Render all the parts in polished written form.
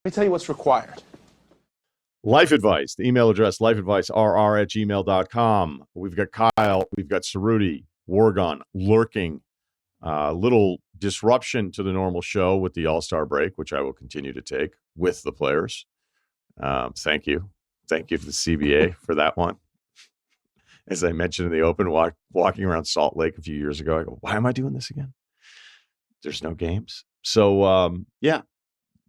me tell you what's required. Life advice. The email address, lifeadvicerr@gmail.com. We've got Kyle. We've got Cerruti, Wargun, lurking. Little disruption to the normal show with the All-Star break, which I will continue to take with the players. Thank you. Thank you to the CBA for that one. As I mentioned in the open, walking around Salt Lake a few years ago, I go, why am I doing this again? There's no games. So, yeah.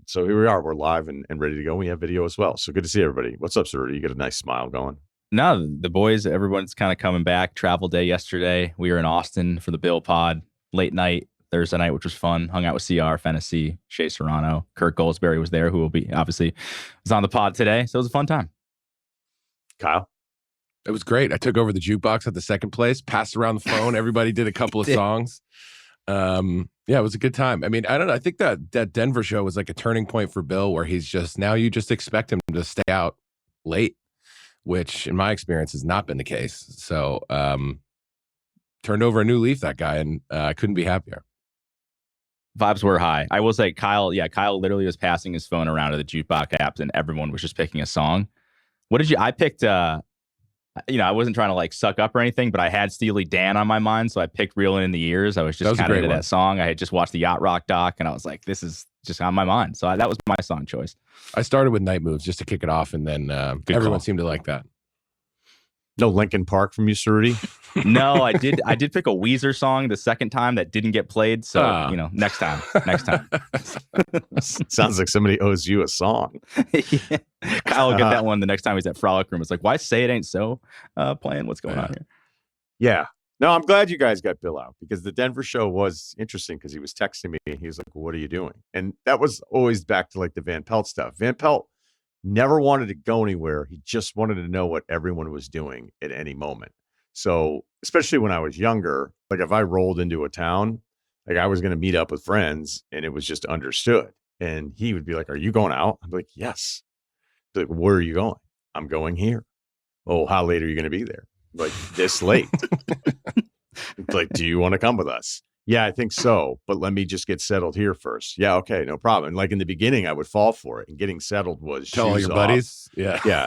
So here we are. We're live and ready to go. We have video as well. So good to see everybody. What's up, Cerruti? You got a nice smile going. No, the boys, everyone's kind of coming back. Travel day yesterday. We were in Austin for the Bill pod. Late night, Thursday night, which was fun. Hung out with CR, Fennessy, Shea Serrano. Kurt Goldsberry was there, who will be, obviously, was on the pod today. So it was a fun time. Kyle? It was great. I took over the jukebox at the second place, passed around the phone. Everybody did a couple of songs. Yeah, it was a good time. I mean, I don't know. I think that Denver show was like a turning point for Bill, where he's just, now you just expect him to stay out late, which in my experience has not been the case. So turned over a new leaf, that guy, and I couldn't be happier. Vibes were high. I will say Kyle literally was passing his phone around to the jukebox apps and everyone was just picking a song. I picked I wasn't trying to like suck up or anything, but I had Steely Dan on my mind, so I picked Reelin' in the Ears. I was just kind of into that song. I had just watched the Yacht Rock doc, and I was like, this is just on my mind. So that was my song choice. I started with Night Moves just to kick it off, and then everyone seemed to like that. No Linkin Park from you, Cerruti? No, I did pick a Weezer song the second time that didn't get played. So, next time. Sounds like somebody owes you a song. Yeah. Kyle will get that one the next time he's at Frolic Room. It's like, why Say It Ain't So playing? What's going on here? Yeah. No, I'm glad you guys got Bill out, because the Denver show was interesting because he was texting me. He was like, what are you doing? And that was always back to like the Van Pelt stuff. Van Pelt never wanted to go anywhere. He just wanted to know what everyone was doing at any moment. So especially when I was younger, like if I rolled into a town, like I was going to meet up with friends and it was just understood. And he would be like, are you going out? I'd be like, yes. Like, where are you going? I'm going here. Oh, how late are you going to be there? Like, this late. Like, do you want to come with us? Yeah, I think so. But let me just get settled here first. Yeah, okay, no problem. And like in the beginning, I would fall for it. And getting settled was tell all your buddies. Yeah. Yeah.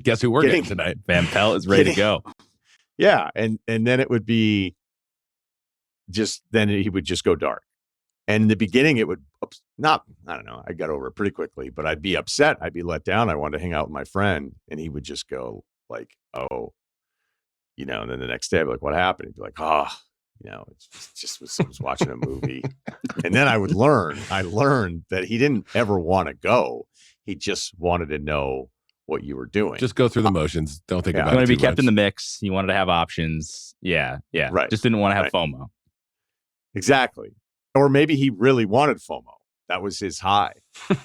Guess who we're getting tonight? Van Pelt is ready to go. Yeah. And then it would be then he would just go dark. And in the beginning, it would I don't know. I got over it pretty quickly, but I'd be upset. I'd be let down. I wanted to hang out with my friend. And he would just go like, oh, and then the next day I'd be like, what happened? He'd be like, it's just was watching a movie. And then I learned that he didn't ever want to go. He just wanted to know what you were doing. Just go through the motions. Don't think about it. You want to be kept much. in the mix. You wanted to have options. Yeah. Right. Just didn't want to have FOMO. Exactly. Or maybe he really wanted FOMO. That was his high.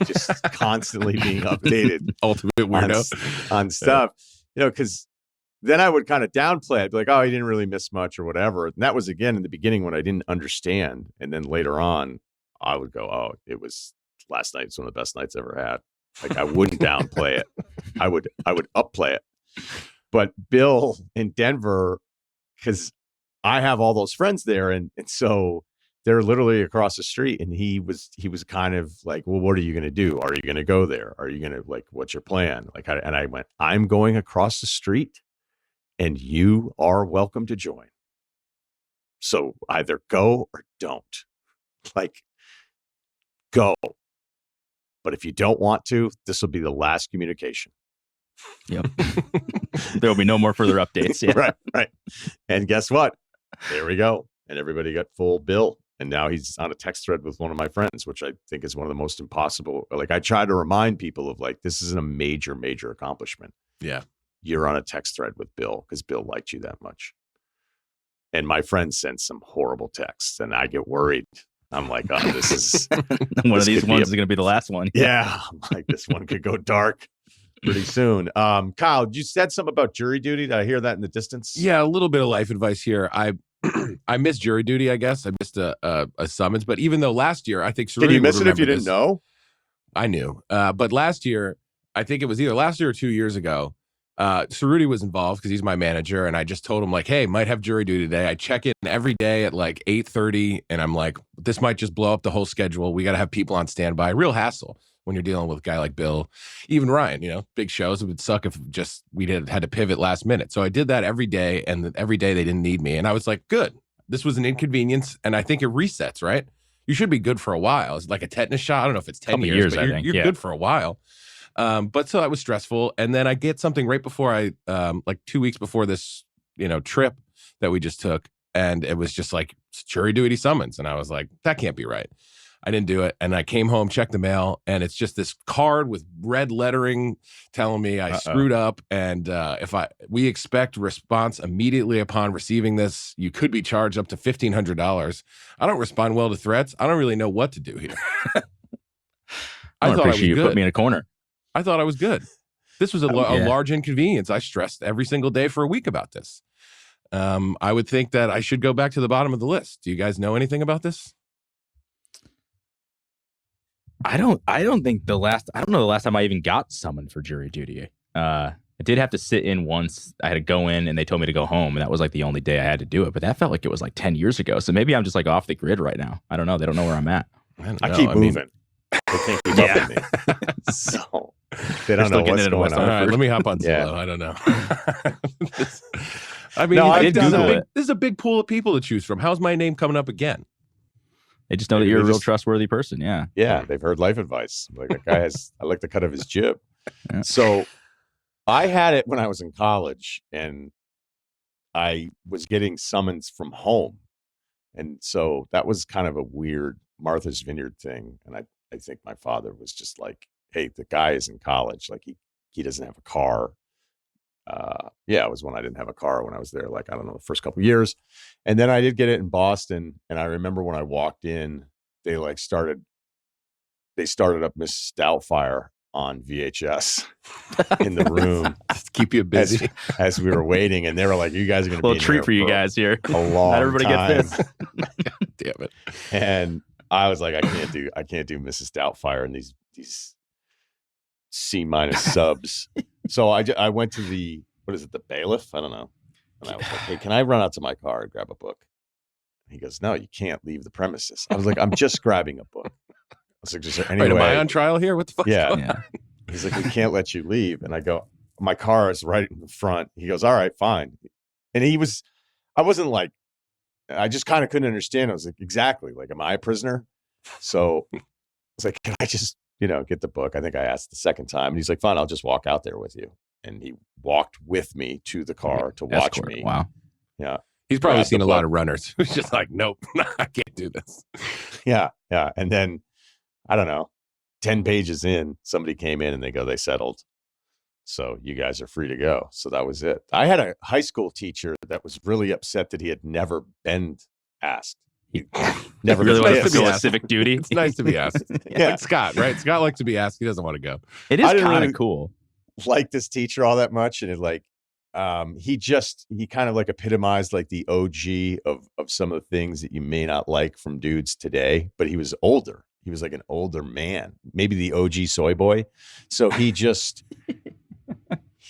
Just constantly being updated. Ultimate weirdo. On stuff. Because then I would kind of downplay it. I'd be like, oh, he didn't really miss much or whatever. And that was, again, in the beginning when I didn't understand. And then later on, I would go, oh, it was last night's one of the best nights I ever had. Like, I wouldn't downplay it. I would upplay it. But Bill in Denver, because I have all those friends there. And so they're literally across the street. And he was kind of like, well, what are you going to do? Are you going to go there? Are you going to, like, what's your plan? And I went, I'm going across the street. And you are welcome to join. So either go or don't. Like, go. But if you don't want to, this will be the last communication. Yep. There will be no more further updates. Yeah. Right. And guess what? There we go. And everybody got full Bill. And now he's on a text thread with one of my friends, which I think is one of the most impossible. Like, I try to remind people of, like, this is a major, major accomplishment. Yeah. You're on a text thread with Bill because Bill liked you that much. And my friend sent some horrible texts and I get worried. I'm like, oh, this is one of these ones is going to be the last one. Yeah. I'm like, this one could go dark pretty soon. Kyle, you said something about jury duty. Did I hear that in the distance? Yeah, a little bit of life advice here. I missed jury duty, I guess. I missed a summons. But even though last year, I think... Did you miss it if you didn't know? I knew. But last year, I think it was either last year or 2 years ago, Cerruti was involved because he's my manager, and I just told him, like, hey, might have jury duty today. I check in every day at like 8:30, and I'm like, this might just blow up the whole schedule. We got to have people on standby. Real hassle. when you're dealing with a guy like Bill, even Ryan, big shows. It would suck if just we had to pivot last minute. So I did that every day, and every day they didn't need me. And I was like, good. This was an inconvenience, and I think it resets, right? You should be good for a while. It's like a tetanus shot. I don't know if it's 10 years, but you're good for a while. But so that was stressful. And then I get something right before like 2 weeks before this, trip that we just took. And it was just like jury duty summons. And I was like, that can't be right. I didn't do it. And I came home, checked the mail, and it's just this card with red lettering telling me I screwed up. And we expect response immediately upon receiving this. You could be charged up to $1,500. I don't respond well to threats. I don't really know what to do here. I thought appreciate you put me in a corner. I thought I was good. This was a large inconvenience. I stressed every single day for a week about this. I would think that I should go back to the bottom of the list. Do you guys know anything about this? I don't know the last time I even got summoned for jury duty. I did have to sit in once. I had to go in and they told me to go home. And that was like the only day I had to do it. But that felt like it was like 10 years ago. So maybe I'm just like off the grid right now. I don't know. They don't know where I'm at. I keep moving. They can't keep up with me. So they don't know what's going on. All right, let me hop on Zillow. I don't know. This is a big pool of people to choose from. How's my name coming up again? They just know that you're a real trustworthy person. Yeah. Yeah. They've heard life advice. Like that guy I like the cut of his jib. Yeah. So I had it when I was in college and I was getting summons from home. And so that was kind of a weird Martha's Vineyard thing. And I think my father was just like, hey, the guy is in college. Like he doesn't have a car. It was when I didn't have a car when I was there, like, I don't know, the first couple of years. And then I did get it in Boston. And I remember when I walked in, they started up Miss Doubtfire on VHS in the room. Just keep you busy. As we were waiting. And they were like, you guys are going to be a little treat for you guys here. A long Not everybody time. gets this. Damn it. And I was like, I can't do Mrs. Doubtfire and these C- subs. So I went to the bailiff? I don't know. And I was like, hey, can I run out to my car and grab a book? And he goes, no, you can't leave the premises. I was like, I'm just grabbing a book. I was like, just anyway. Am I on trial here? What the fuck? Yeah. He's like, we can't let you leave. And I go, my car is right in the front. He goes, all right, fine. And I wasn't like, I just kind of couldn't understand. I was like, exactly. Like, am I a prisoner? So I was like, can I just, get the book? I think I asked the second time. And he's like, fine, I'll just walk out there with you. And he walked with me to the car to watch Escort. me. Wow. Yeah. He's probably seen a lot of runners. He's just like, nope, I can't do this. Yeah. Yeah. And then, I don't know, 10 pages in, somebody came in and they settled. So you guys are free to go. So that was it. I had a high school teacher that was really upset that he had never been asked. He never really likes to be a civic duty. It's nice to be asked. Yeah. Like Scott, right? Scott likes to be asked. He doesn't want to go. It is kind of cool. Like this teacher all that much. And he kind of like epitomized like the OG of some of the things that you may not like from dudes today, but he was older. He was like an older man, maybe the OG soy boy. So he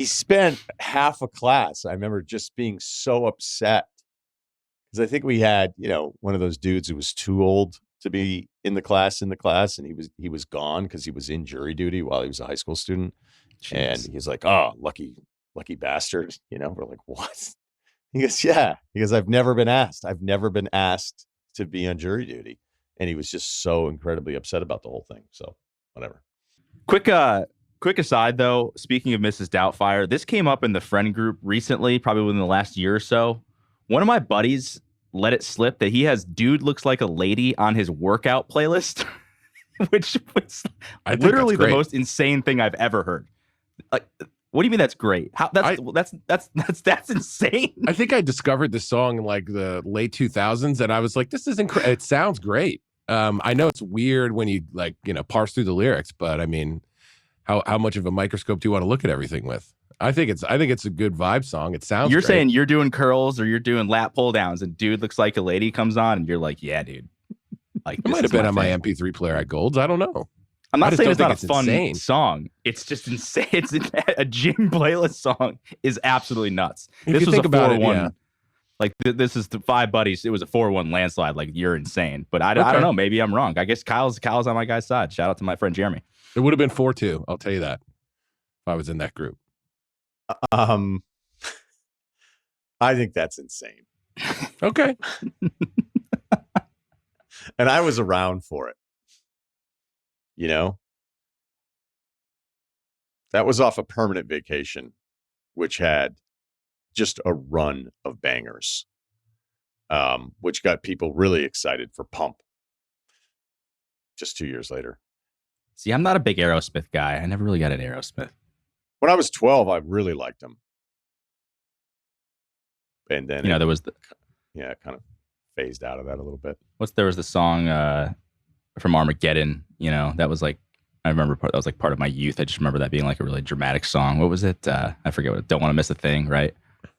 spent half a class. I remember just being so upset because I think we had, one of those dudes who was too old to be in the class, and he was gone because he was in jury duty while he was a high school student. Jeez. And he's like, oh, lucky bastard. We're like, what? He goes, yeah. He goes, I've never been asked to be on jury duty. And he was just so incredibly upset about the whole thing. So whatever. Quick aside, though, speaking of Mrs. Doubtfire, this came up in the friend group recently, probably within the last year or so. One of my buddies let it slip that he has Dude Looks Like a Lady on his workout playlist, which was literally the most insane thing I've ever heard. Like, what do you mean that's great? That's insane. I think I discovered this song in like the late 2000s, and I was like, this is incredible. It sounds great. I know it's weird when you parse through the lyrics, but I mean, how much of a microscope do you want to look at everything with? I think it's a good vibe song. It sounds. You're great. Saying you're doing curls or you're doing lat pull downs, and Dude Looks Like a Lady comes on, and you're like, yeah, dude. Like, it might have been on my MP3 player at Gold's. I don't know. I'm not saying it's not a fun song. It's just insane. It's a gym playlist song is absolutely nuts. If this was a 4-1. Like this is the 5 buddies. It was a 4-1 landslide. Like you're insane. But I don't know. Maybe I'm wrong. I guess Kyle's on my guy's side. Shout out to my friend Jeremy. It would have been 4-2. I'll tell you that. If I was in that group. I think that's insane. Okay. And I was around for it. You know? That was off a permanent vacation, which had just a run of bangers, which got people really excited for Pump just 2 years later. See, I'm not a big Aerosmith guy. I never really got an Aerosmith. When I was 12, I really liked them. And then, there was kind of phased out of that a little bit. There was the song from Armageddon, that was like, I remember that was like part of my youth. I just remember that being like a really dramatic song. What was it? I forget what. Don't Want to Miss a Thing, right? And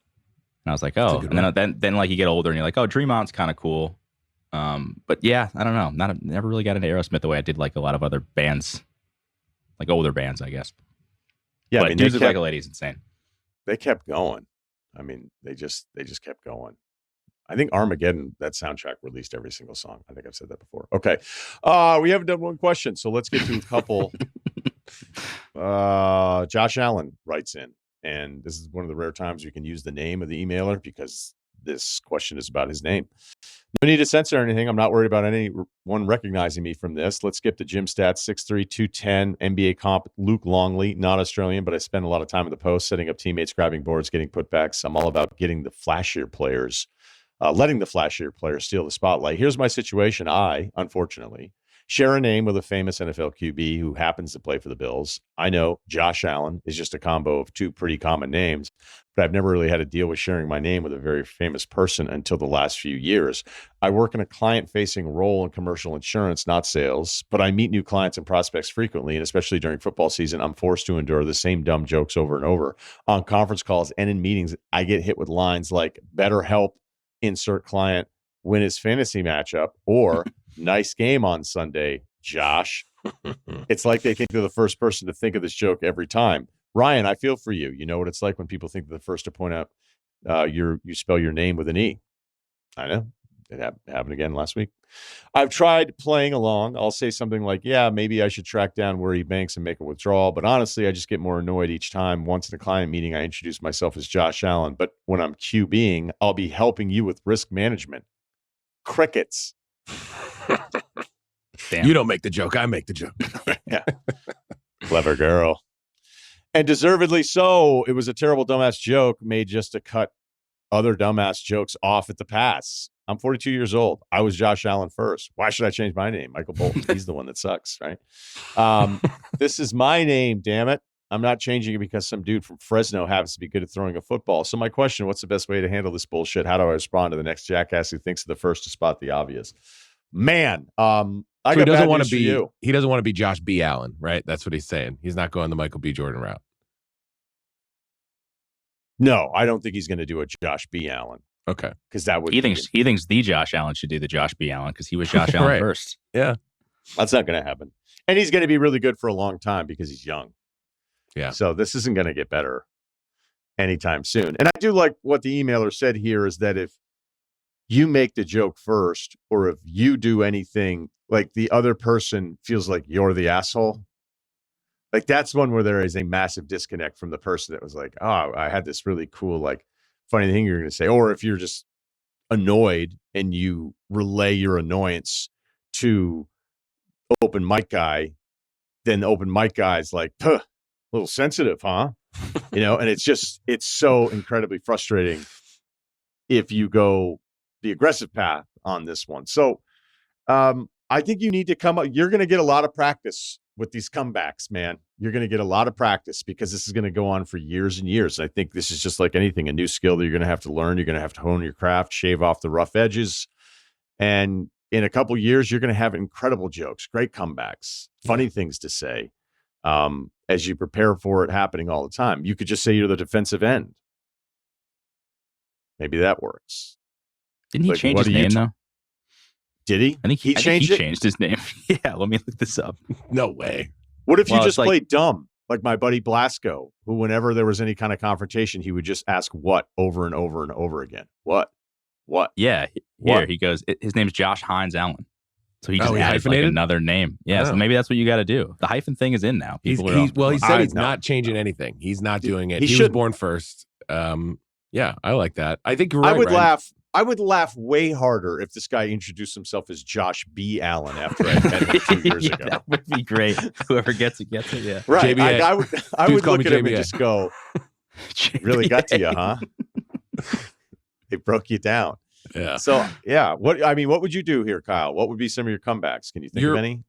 I was like, oh, and then like you get older and you're like, oh, Dream On's kind of cool. But yeah, I don't know. Never really got into Aerosmith the way I did like a lot of other bands, like older bands, I guess. Yeah, but Dudes Like a Lady is insane. They kept going. I mean, they just kept going. I think Armageddon, that soundtrack, released every single song. I think I've said that before. Okay. We haven't done one question, so let's get to a couple. Josh Allen writes in, and this is one of the rare times you can use the name of the emailer because this question is about his name. No need to censor anything. I'm not worried about anyone recognizing me from this. Let's skip the gym stats. 6'3", 210, NBA comp, Luke Longley, not Australian, but I spend a lot of time in the post, setting up teammates, grabbing boards, getting putbacks. I'm all about getting the flashier players, letting the flashier players steal the spotlight. Here's my situation. I, unfortunately, share a name with a famous NFL QB who happens to play for the Bills. I know Josh Allen is just a combo of 2 pretty common names, but I've never really had to deal with sharing my name with a very famous person until the last few years. I work in a client-facing role in commercial insurance, not sales, but I meet new clients and prospects frequently, and especially during football season, I'm forced to endure the same dumb jokes over and over. On conference calls and in meetings, I get hit with lines like, better help, insert client, win his fantasy matchup, or nice game on Sunday, Josh. It's like they think they're the first person to think of this joke every time. Ryan, I feel for you. You know what it's like when people think they're the first to point out you spell your name with an E. I know. It happened again last week. I've tried playing along. I'll say something like, yeah, maybe I should track down where he banks and make a withdrawal. But honestly, I just get more annoyed each time. Once in a client meeting, I introduce myself as Josh Allen. But when I'm QBing, I'll be helping you with risk management. Crickets. Damn. You don't make the joke. I make the joke. Yeah. Clever girl. And deservedly so. It was a terrible dumbass joke made just to cut other dumbass jokes off at the pass. I'm 42 years old. I was Josh Allen first. Why should I change my name? Michael Bolton. He's the one that sucks, right? This is my name, damn it. I'm not changing it because some dude from Fresno happens to be good at throwing a football. So my question, what's the best way to handle this bullshit? How do I respond to the next jackass who thinks they're the first to spot the obvious? Man, he doesn't want to be Josh B. Allen, right? That's what he's saying. He's not going the Michael B. Jordan route. No, I don't think he's going to do a Josh B. Allen. Okay, because that would he thinks the Josh Allen should do the Josh B. Allen because he was Josh Allen right. first. Yeah, that's not going to happen, and he's going to be really good for a long time because he's young. Yeah, so this isn't going to get better anytime soon. And I do like what the emailer said here is that if you make the joke first, or if you do anything, like the other person feels like you're the asshole. Like that's one where there is a massive disconnect from the person that was like, oh, I had this really cool, like funny thing you're going to say. Or if you're just annoyed and you relay your annoyance to open mic guy, then the open mic guy's like, a little sensitive, huh? And it's so incredibly frustrating if you go the aggressive path on this one. So I think you need to come up. You're going to get a lot of practice with these comebacks, man. You're going to get a lot of practice because this is going to go on for years and years. I think this is just like anything, a new skill that you're going to have to learn. You're going to have to hone your craft, shave off the rough edges. And in a couple years, you're going to have incredible jokes, great comebacks, funny things to say as you prepare for it happening all the time. You could just say you're the defensive end. Maybe that works. Didn't he change his name, though? Did he? I think he changed his name. Yeah, let me look this up. No way. What if you just played dumb? Like my buddy Blasco, who whenever there was any kind of confrontation, he would just ask what over and over and over again. What? What? Yeah, What? he goes. His name's Josh Hines Allen. So he Oh, just he added like hyphenated? another name. Yeah, so Oh. maybe that's what you got to do. The hyphen thing is in now. He People said he's No, not changing anything. He's not doing it. he He was shouldn't. born first. Yeah, I like that. I think you're I right, would Ryan. I would laugh way harder if this guy introduced himself as Josh B. Allen after I met him 2 years Yeah, ago. that would be great. Whoever gets it gets it. Yeah. Right. JBA. I would Dudes call look me at him and JBA. just go, really got to you, huh? It broke you down. Yeah. So yeah, what would you do here, Kyle? What would be some of your comebacks? Can you think of any?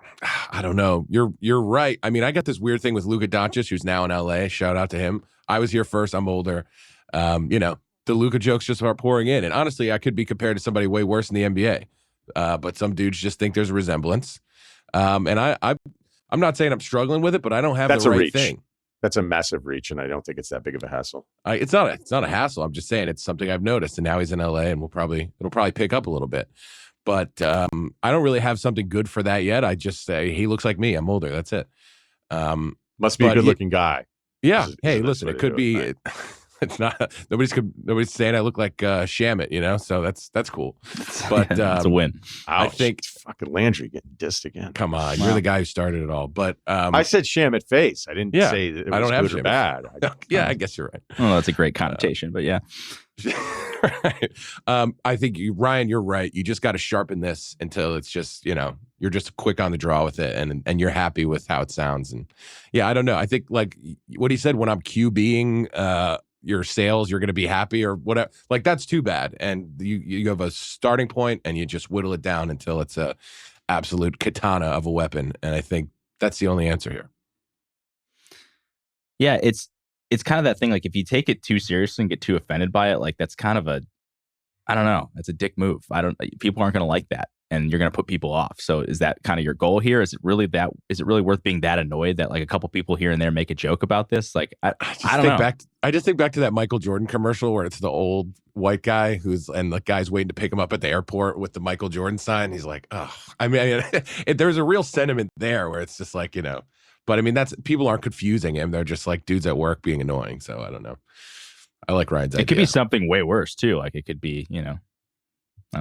I don't know. You're right. I mean, I got this weird thing with Luka Doncic, who's now in LA. Shout out to him. I was here first. I'm older. The Luka jokes just start pouring in. And honestly, I could be compared to somebody way worse in the NBA. But some dudes just think there's a resemblance. And I'm not saying I'm struggling with it, but I don't have That's the a right reach. thing. That's a massive reach, and I don't think it's that big of a hassle. It's not a hassle. I'm just saying it's something I've noticed, and now he's in LA, and it'll probably pick up a little bit. But I don't really have something good for that yet. I just say he looks like me. I'm older. That's it. Must be a good-looking guy. Yeah. Is Hey, the best listen, way it to could do be. right? It's not. Nobody's saying I look like Shamit, so that's cool. But it's a win. I think- think fucking Landry getting dissed again. come on, Wow. you're the guy who started it all. But I said Shamit face. I didn't Yeah, say that it was I don't have good or Shamit. bad. yeah, I guess you're right. Oh, that's a great connotation, but yeah. Right. I think Ryan, you're right. You just got to sharpen this until it's just, you're just quick on the draw with it, and you're happy with how it sounds. And yeah, I don't know. I think like what he said, when I'm QBing your sales, you're going to be happy or whatever. Like that's too bad. And you have a starting point, and you just whittle it down until it's a absolute katana of a weapon. And I think that's the only answer here. Yeah, it's kind of that thing. Like if you take it too seriously and get too offended by it, like that's kind of I don't know. That's a dick move. People aren't going to like that, and you're going to put people off. So is that kind of your goal here? Is it really worth being that annoyed that like a couple people here and there make a joke about this? Like I don't know. I just think back to that Michael Jordan commercial where it's the old white guy and the guy's waiting to pick him up at the airport with the Michael Jordan sign. He's like, oh, I mean, there's a real sentiment there where it's just like, but I mean, people aren't confusing him. They're just like dudes at work being annoying. So I don't know. I like Ryan's idea. It could be something way worse too. Like it could be, It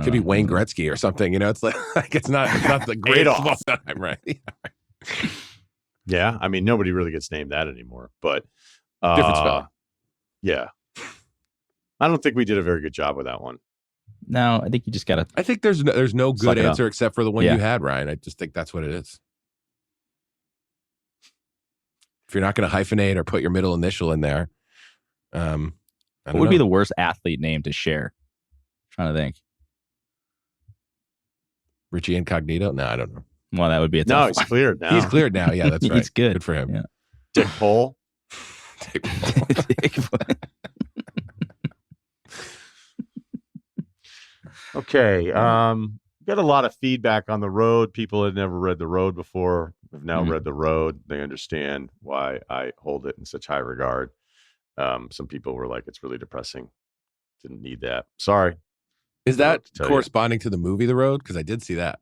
could be Wayne Gretzky or something. It's like it's not the great of all time, right? Yeah, I mean, nobody really gets named that anymore. But Different spelling. Yeah, I don't think we did a very good job with that one. No, I think you just gotta. I think there's no good Suck it up. answer except for the one Yeah. you had, Ryan. I just think that's what it is. If you're not going to hyphenate or put your middle initial in there, What would be the worst athlete name to share? trying to think. Richie Incognito? No, I don't know. Well, that would be a No, tough he's one. cleared now. He's cleared now. Yeah, that's right. He's good. Good for him. Yeah. Dick Pole. Okay. Got a lot of feedback on the road. People had never read the road before. Have now read the road. They understand why I hold it in such high regard. Some people were like, "It's really depressing. Didn't need that." Sorry. Is that to tell corresponding to the movie The Road? Because I did see that.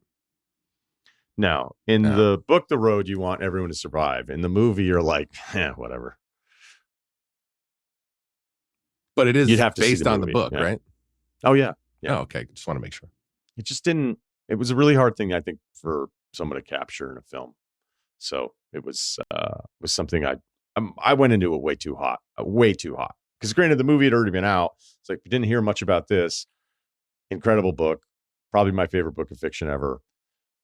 No, in the book, The Road, you want everyone to survive. In the movie, you're like, whatever. But it is You'd have to see based the on the movie, book, yeah. right? Oh yeah. Yeah. Oh, okay. Just want to make sure. It just didn't. It was a really hard thing, I think, for someone to capture in a film. So it was something I went into it way too hot. Because granted, the movie had already been out. It's like we didn't hear much about this. Incredible book, probably my favorite book of fiction ever.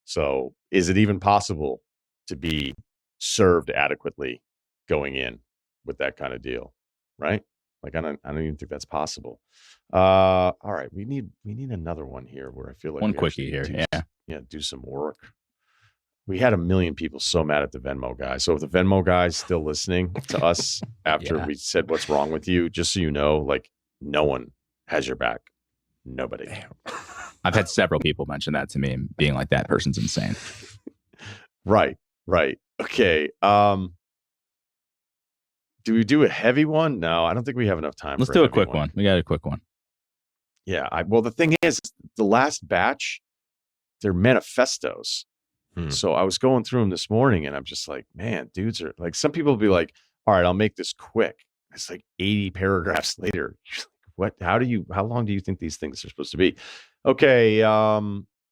So is it even possible to be served adequately going in with that kind of deal? Right? Like I don't even think that's possible. All right, we need another one here where I feel like One we quickie actually here, do some work. We had 1 million people so mad at the Venmo guy. So if the Venmo guy's still listening to us after Yeah. we said what's wrong with you, just so you know, like no one has your back. Nobody. I've had several people mention that to me and being like, that person's insane. Right. Okay. Do we do a heavy one? No, I don't think we have enough time. Let's for do a heavy quick one. We got a quick one. Yeah. Well, the thing is, the last batch, they're manifestos. So I was going through them this morning and I'm just like, man, dudes are like, some people will be like, all right, I'll make this quick. It's like 80 paragraphs later. You're like, what? How long do you think these things are supposed to be? Okay.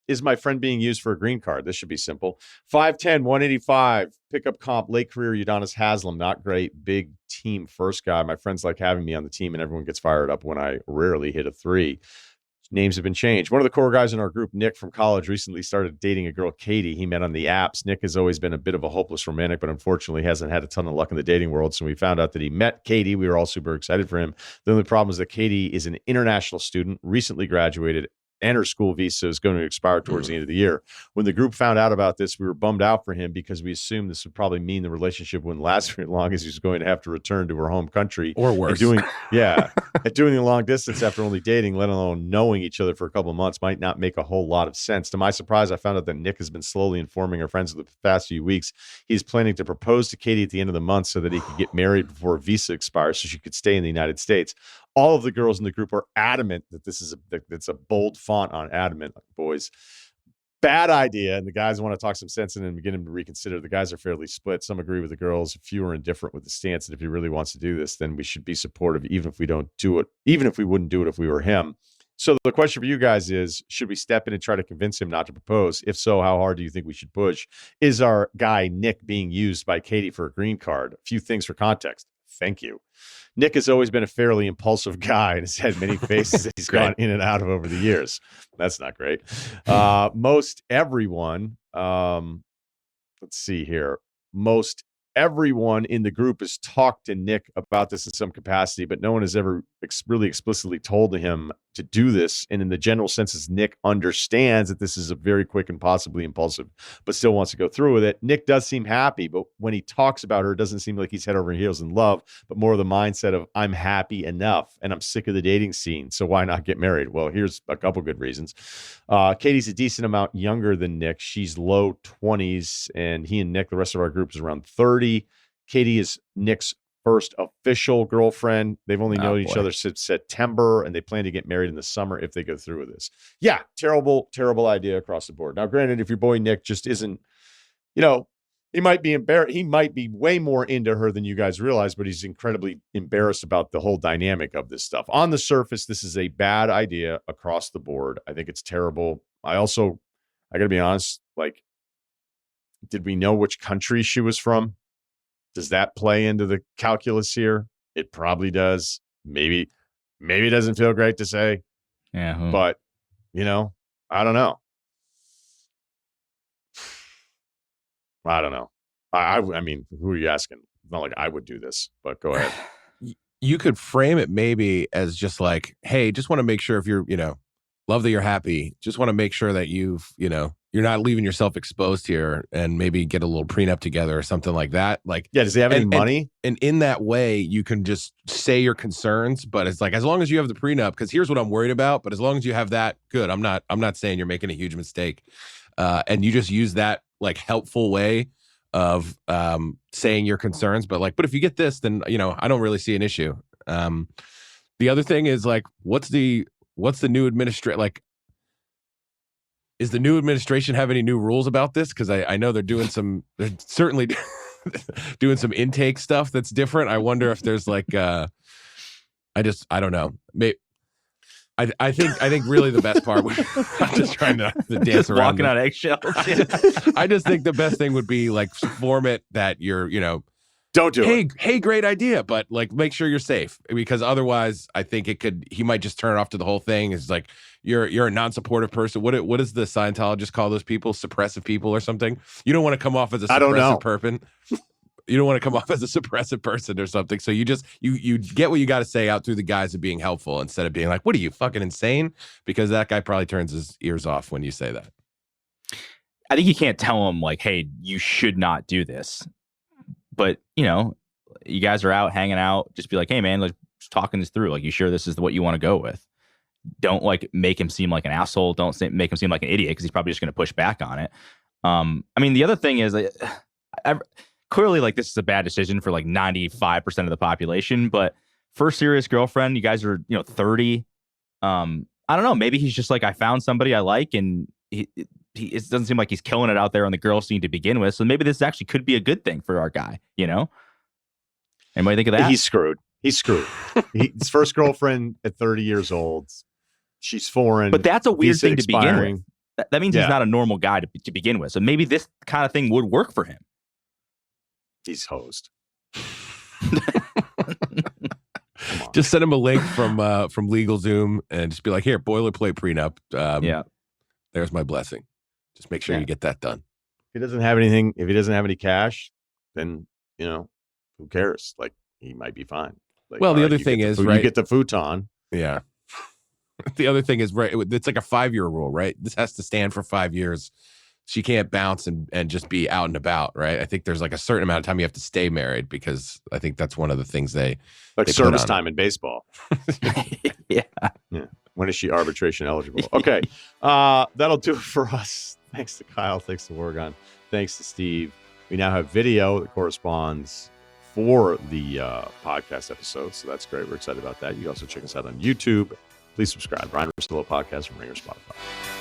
Is my friend being used for a green card? This should be simple. 5'10", 185, pickup comp, late career Udonis Haslam, not great, big team first guy. My friends like having me on the team, and everyone gets fired up when I rarely hit a three. Names have been changed. One of the core guys in our group, Nick from college, recently started dating a girl, Katie. He met on the apps. Nick has always been a bit of a hopeless romantic, but unfortunately hasn't had a ton of luck in the dating world. So we found out that he met Katie. We were all super excited for him. The only problem is that Katie is an international student, recently graduated, and her school visa is going to expire towards the end of the year. When the group found out about this, we were bummed out for him because we assumed this would probably mean the relationship wouldn't last very long, as he's going to have to return to her home country. Or worse. Doing the long distance after only dating, let alone knowing each other for a couple of months, might not make a whole lot of sense. To my surprise, I found out that Nick has been slowly informing our friends of the past few weeks. He's planning to propose to Katie at the end of the month so that he could get married before her visa expires so she could stay in the United States. All of the girls in the group are adamant that it's a bold font on adamant, boys. Bad idea. And the guys want to talk some sense in and get him to reconsider. The guys are fairly split. Some agree with the girls. A few are indifferent with the stance. And if he really wants to do this, then we should be supportive, even if we don't do it, even if we wouldn't do it if we were him. So the question for you guys is, should we step in and try to convince him not to propose? If so, how hard do you think we should push? Is our guy Nick being used by Katie for a green card? A few things for context. Thank you. Nick has always been a fairly impulsive guy and has had many faces that he's gone in and out of over the years. That's not great. Most everyone, let's see here. Most everyone in the group has talked to Nick about this in some capacity, but no one has ever really explicitly told him to do this. And in the general sense, Nick understands that this is a very quick and possibly impulsive, but still wants to go through with it. Nick does seem happy, but when he talks about her, it doesn't seem like he's head over heels in love, but more of the mindset of, I'm happy enough and I'm sick of the dating scene, so why not get married? Well, here's a couple good reasons. Katie's a decent amount younger than Nick. She's low 20s, and he and Nick, the rest of our group, is around 30. Katie is Nick's first official girlfriend. They've only known each other since September, and they plan to get married in the summer if they go through with this. Yeah, terrible idea across the board. Now, granted, if your boy Nick just isn't, he might be embarrassed. He might be way more into her than you guys realize, but he's incredibly embarrassed about the whole dynamic of this stuff. On the surface, this is a bad idea across the board. I think it's terrible. I got to be honest, did we know which country she was from? Does that play into the calculus here? It probably does. Maybe it doesn't feel great to say. Yeah. But, I don't know. I don't know. I mean, who are you asking? It's not like I would do this, but go ahead. You could frame it maybe as just like, hey, just want to make sure if you're, love that you're happy. Just want to make sure that you're not leaving yourself exposed here, and maybe get a little prenup together or something like that. Does he have any money? And in that way, you can just say your concerns, but it's like, as long as you have the prenup, because here's what I'm worried about. But as long as you have that, good. I'm not saying you're making a huge mistake. And you just use that helpful way of saying your concerns. But if you get this, then, I don't really see an issue. The other thing is what's the new administration is the new administration have any new rules about this? Because I know they're certainly doing some intake stuff that's different. I wonder if there's I don't know. I think really the best part would, I'm just trying to dance around. Walking on eggshells. I just think the best thing would be form it that you're, don't do it. Hey, great idea, but make sure you're safe, because otherwise I think he might just turn it off to the whole thing. It's you're a non-supportive person. What does the Scientologists call those people? Suppressive people or something? You don't want to come off as a suppressive person. You don't want to come off as a suppressive person or something. So you just you get what you got to say out through the guise of being helpful, instead of being like, what are you, fucking insane? Because that guy probably turns his ears off when you say that. I think you can't tell him hey, you should not do this. But, you guys are out hanging out. Just be like, hey, man, just talking this through. You sure this is what you want to go with? Don't make him seem like an asshole. Don't make him seem like an idiot, because he's probably just going to push back on it. The other thing is, clearly, this is a bad decision for 95% of the population. But first serious girlfriend, you guys are 30. I don't know. Maybe he's just I found somebody I like, and it doesn't seem like he's killing it out there on the girl scene to begin with. So maybe this actually could be a good thing for our guy. Anybody think of that? He's screwed. He's screwed. His first girlfriend at 30 years old. She's foreign. But that's a weird thing to begin expiring. with. That means he's not a normal guy to begin with. So maybe this kind of thing would work for him. He's hosed. Just send him a link from LegalZoom and just be like, here, boilerplate prenup. There's my blessing. Just make sure you get that done. If he doesn't have anything, if he doesn't have any cash, then, you know, who cares? Like, he might be fine. Like, well, the other thing is, right? You get the futon. Yeah. The other thing is, right, it's like a 5-year rule, right? This has to stand for 5 years. She can't bounce and just be out and about, right? I think there's like a certain amount of time you have to stay married, because I think that's one of the things they service time in baseball. Yeah. When is she arbitration eligible? Okay. That'll do it for us. Thanks to Kyle. Thanks to Oregon. Thanks to Steve. We now have video that corresponds for the podcast episode. So that's great. We're excited about that. You can also check us out on YouTube. Please subscribe. Ryen Russillo podcast from Ringer, Spotify.